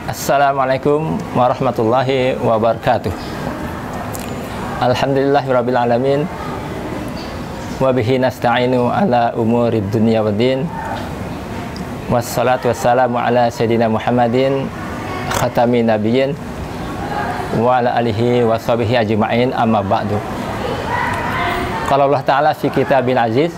Assalamualaikum warahmatullahi wabarakatuh. Alhamdulillahirabbil alamin. Wa bihi nasta'inu ala umurid dunya waddin. Wassalatu wassalamu ala sayyidina Muhammadin khatamin nabiyyin wa ala alihi wa sahbihi ajma'in, amma ba'du. Qala Allah Ta'ala fi kitabil aziz,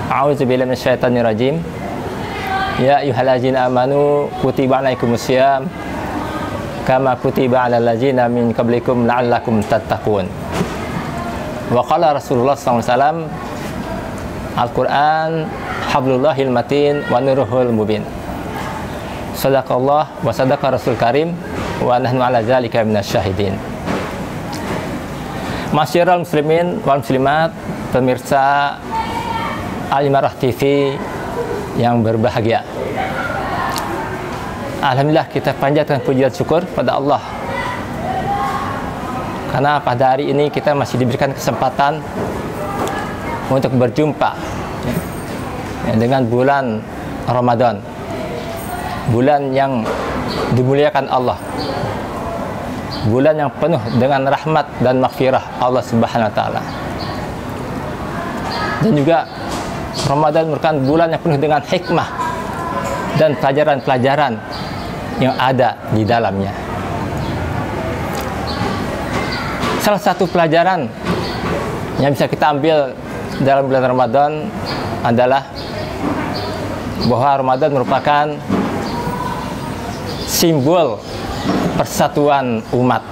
a'udzu billahi minasyaitonir rajim. Ya ayyuhallazina amanu kutiba alaikumusiyam kama kutiba alal ladzina min qablikum la'allakum tattaqun. Wa qala Rasulullah sallallahu alaihi wasallam, Al-Qur'an hablullahil matin wa nuruhul mubin. Sadaqallah wa sadaqa Rasul Karim wa nahnu ala dzalika minasyahidin. Masyiral muslimin wal muslimat, pemirsa Al-Imarah TV yang berbahagia. Alhamdulillah, kita panjatkan puji dan syukur pada Allah karena pada hari ini kita masih diberikan kesempatan untuk berjumpa dengan bulan Ramadan, bulan yang dimuliakan Allah, bulan yang penuh dengan rahmat dan maghfirah Allah Subhanahu wa taala. Dan juga Ramadan merupakan bulan yang penuh dengan hikmah dan pelajaran-pelajaran yang ada di dalamnya. Salah satu pelajaran yang bisa kita ambil dalam bulan Ramadan adalah bahwa Ramadan merupakan simbol persatuan umat.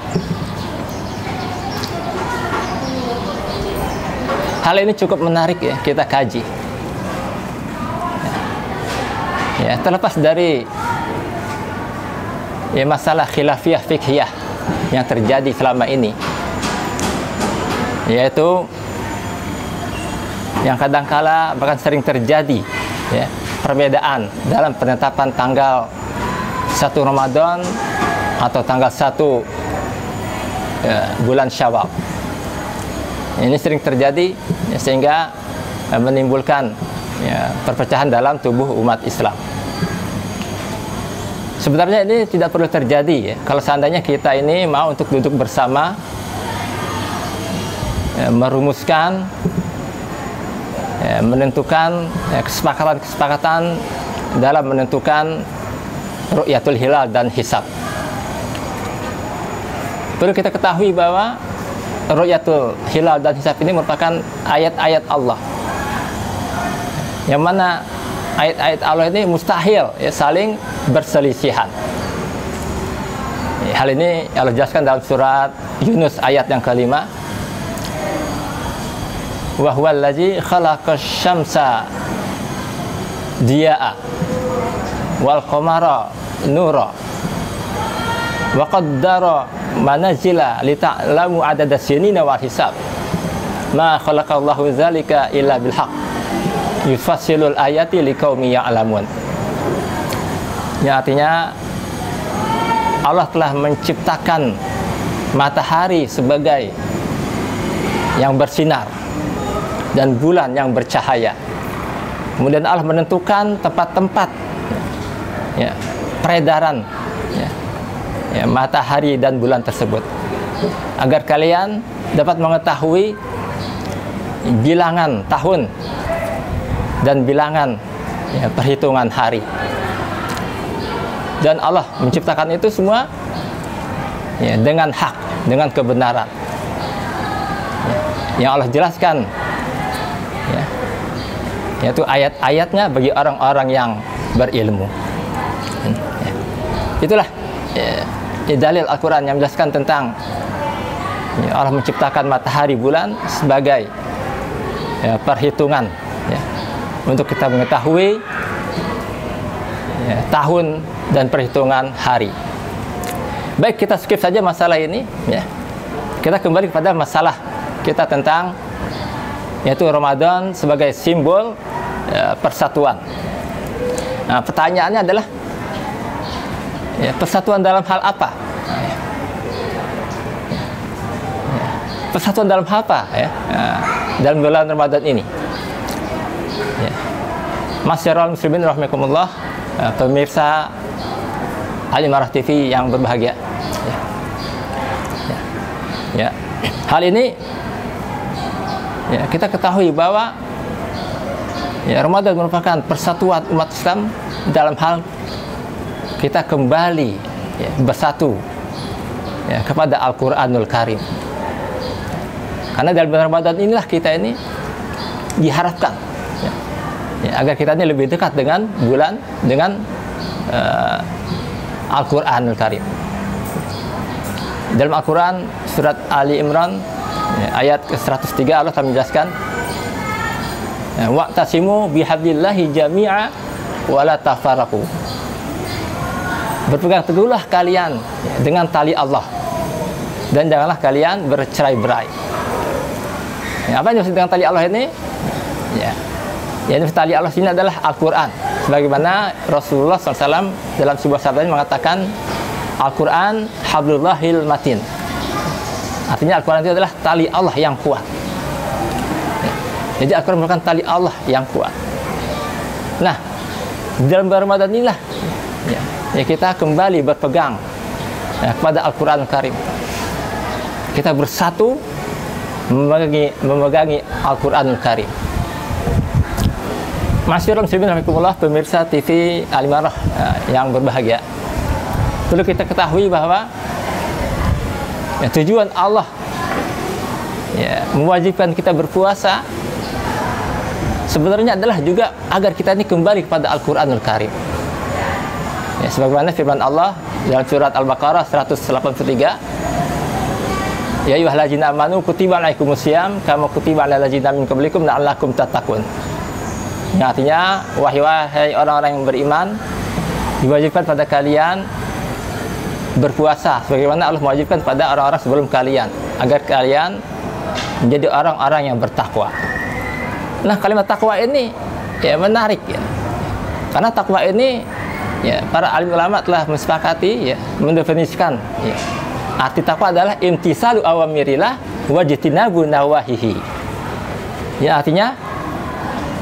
Hal ini cukup menarik ya kita kaji. Ya, terlepas dari masalah khilafiyah fikhiyah yang terjadi selama ini, yaitu yang kadangkala bahkan sering terjadi ya, perbedaan dalam penetapan tanggal 1 Ramadan atau tanggal 1 bulan Syawal. Ini sering terjadi ya, sehingga menimbulkan perpecahan dalam tubuh umat Islam. Sebenarnya ini tidak perlu terjadi ya, kalau seandainya kita ini mau untuk duduk bersama merumuskan menentukan kesepakatan-kesepakatan dalam menentukan ru'yatul hilal dan hisab. Perlu kita ketahui bahwa ru'yatul hilal dan hisab ini merupakan ayat-ayat Allah, yang mana ayat-ayat Allah ini mustahil ya, saling berselisihan. Hal ini Allah jelaskan dalam surat Yunus ayat yang ke-5. Wa huwal ladzi khalaqash syamsa diya'a wal qamara nura wa qaddara manazila lita'lamu adada sinina wal hisab ma khalaqallahu dzalika illa bil haqq yufassilul ayati liqaumin ya'lamun. Ya, artinya Allah telah menciptakan matahari sebagai yang bersinar dan bulan yang bercahaya. Kemudian Allah menentukan tempat-tempat ya, peredaran matahari dan bulan tersebut agar kalian dapat mengetahui bilangan tahun dan bilangan perhitungan hari. Dan Allah menciptakan itu semua dengan hak, dengan kebenaran yang Allah jelaskan yaitu ayat-ayatnya bagi orang-orang yang berilmu. Itulah dalil Al-Quran yang menjelaskan tentang Allah menciptakan matahari bulan sebagai perhitungan untuk kita mengetahui tahun dan perhitungan hari. Baik, kita skip saja masalah ini ya. Kita kembali kepada masalah kita tentang yaitu Ramadan sebagai simbol persatuan. Nah, pertanyaannya adalah persatuan dalam hal apa? Persatuan dalam hal apa ya? Dalam bulan Ramadan ini. Masyiral muslimin rahimakumullah, pemirsa Al-Imarah TV yang berbahagia. Ya. Ya. Ya. Hal ini ya, kita ketahui bahwa ya, Ramadan merupakan persatuan umat Islam dalam hal kita kembali ya, bersatu ya, kepada Al-Quranul Karim. Karena dalam Ramadan inilah kita ini diharapkan ya, ya, agar kita ini lebih dekat dengan bulan, dengan Al-Quranul Karim. Dalam Al-Quran surat Ali Imran ya, ayat ke-103 Allah akan menjelaskan wa'tasimu bihablillahi jami'a wa la tafarraqu. Berpegang teguhlah kalian ya, dengan tali Allah dan janganlah kalian bercerai-berai. Ya, apa yang dimaksud dengan tali Allah ini? Ya, yang tali Allah ini adalah Al-Quran. Sebagaimana Rasulullah SAW dalam sebuah sabdanya mengatakan Al-Quran hablullahil matin. Artinya Al-Quran itu adalah tali Allah yang kuat. Jadi Al-Quran merupakan tali Allah yang kuat. Nah, dalam Ramadan inilah ya, kita kembali berpegang ya, kepada Al-Quran Al-Karim. Kita bersatu memegangi Al-Quran Al-Karim. Masyaallah muslimin rahimakumullah, pemirsa TV Al-Imarah yang berbahagia. Perlu kita ketahui bahwa ya, tujuan Allah ya, mewajibkan kita berpuasa sebenarnya adalah juga agar kita ini kembali kepada Al-Quranul Karim. Ya, sebagaimana firman Allah dalam surat Al-Baqarah 183, ya ayyuhallazina amanu kutiba alaikumusiyam kama kutiba alal ladzina min qablikum la'allakum tattaqun. Yang artinya, wahai orang-orang yang beriman, diwajibkan pada kalian berpuasa sebagaimana Allah mewajibkan pada orang-orang sebelum kalian, agar kalian menjadi orang-orang yang bertakwa. Nah, kalimat takwa ini ya menarik ya. Karena takwa ini ya, para alim ulama telah mensepakati ya, mendefinisikan ya, arti takwa adalah imtisalu awamirillah wajtinabu nawahihi. Ya, artinya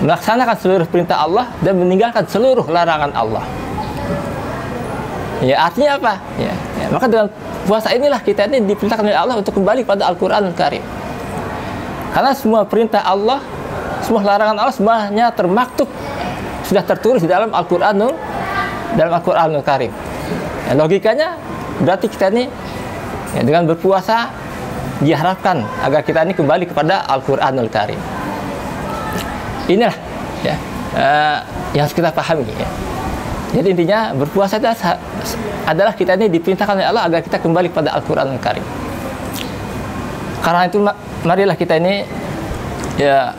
melaksanakan seluruh perintah Allah dan meninggalkan seluruh larangan Allah. Ya, artinya apa? Ya, maka dalam puasa inilah kita ini diperintahkan oleh Allah untuk kembali pada Al-Quran Al-Karim. Karena semua perintah Allah, semua larangan Allah, semuanya termaktub, sudah tertulis di dalam Al-Quran Al-Karim. Ya, logikanya berarti kita ini ya, dengan berpuasa diharapkan agar kita ini kembali kepada Al-Quran Al-Karim. Inilah ya, yang harus kita pahami ya. Jadi intinya berpuasa adalah kita ini diperintahkan oleh Allah agar kita kembali kepada Al-Quran Al-Karim. Karena itu marilah kita ini ya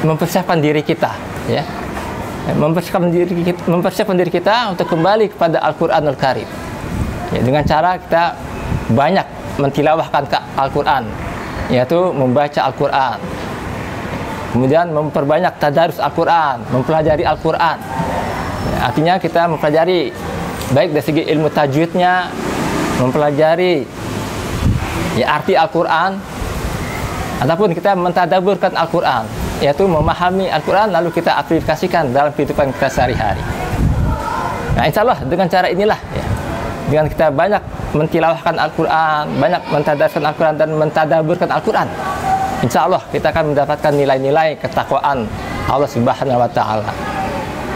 mempersiapkan diri kita ya, mempersiapkan diri kita untuk kembali kepada Al-Quran Al-Karim ya, dengan cara kita banyak mentilawahkan Al-Quran, yaitu membaca Al-Quran, kemudian memperbanyak tadarus Al-Quran, mempelajari Al-Quran ya, artinya kita mempelajari baik dari segi ilmu tajwidnya, mempelajari ya arti Al-Quran, ataupun kita mentadaburkan Al-Quran, yaitu memahami Al-Quran lalu kita aplikasikan dalam kehidupan kita sehari-hari. Nah, insya Allah dengan cara inilah ya, dengan kita banyak mentilawahkan Al-Quran, banyak mentadaburkan Al-Quran dan mentadaburkan Al-Quran, insya Allah kita akan mendapatkan nilai-nilai ketakwaan Allah Subhanahu wa Ta'ala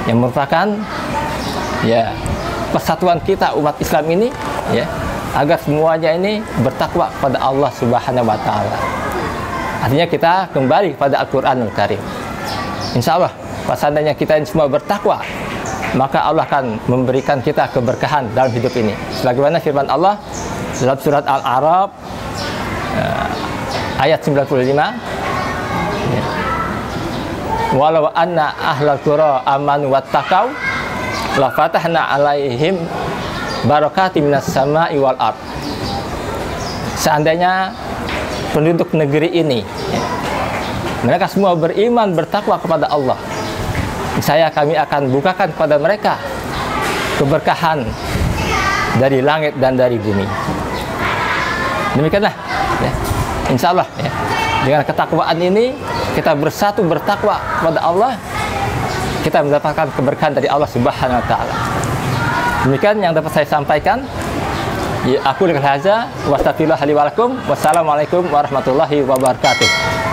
yang merupakan ya persatuan kita umat Islam ini ya, agar semuanya ini bertakwa kepada Allah Subhanahu wa Ta'ala. Artinya kita kembali kepada Al-Quranul Karim. Insya Allah, seandainya kita ini semua bertakwa, maka Allah akan memberikan kita keberkahan dalam hidup ini. Sebagaimana firman Allah dalam surat Al-A'raf ayat 95, ya, walau anna ahlal qura amanu wattaqau la fatahna alaihim barakatim minas sama'i wal ard. Seandainya penduduk negeri ini ya, mereka semua beriman bertakwa kepada Allah, niscaya kami akan bukakan kepada mereka keberkahan dari langit dan dari bumi. Demikianlah ya, insya Allah ya, dengan ketakwaan ini kita bersatu bertakwa kepada Allah, kita mendapatkan keberkahan dari Allah Subhanahu wa Ta'ala. Demikian yang dapat saya sampaikan. Ya, aku dengan haza, wastaghfirullah li wa lakum. Wassalamualaikum warahmatullahi wabarakatuh.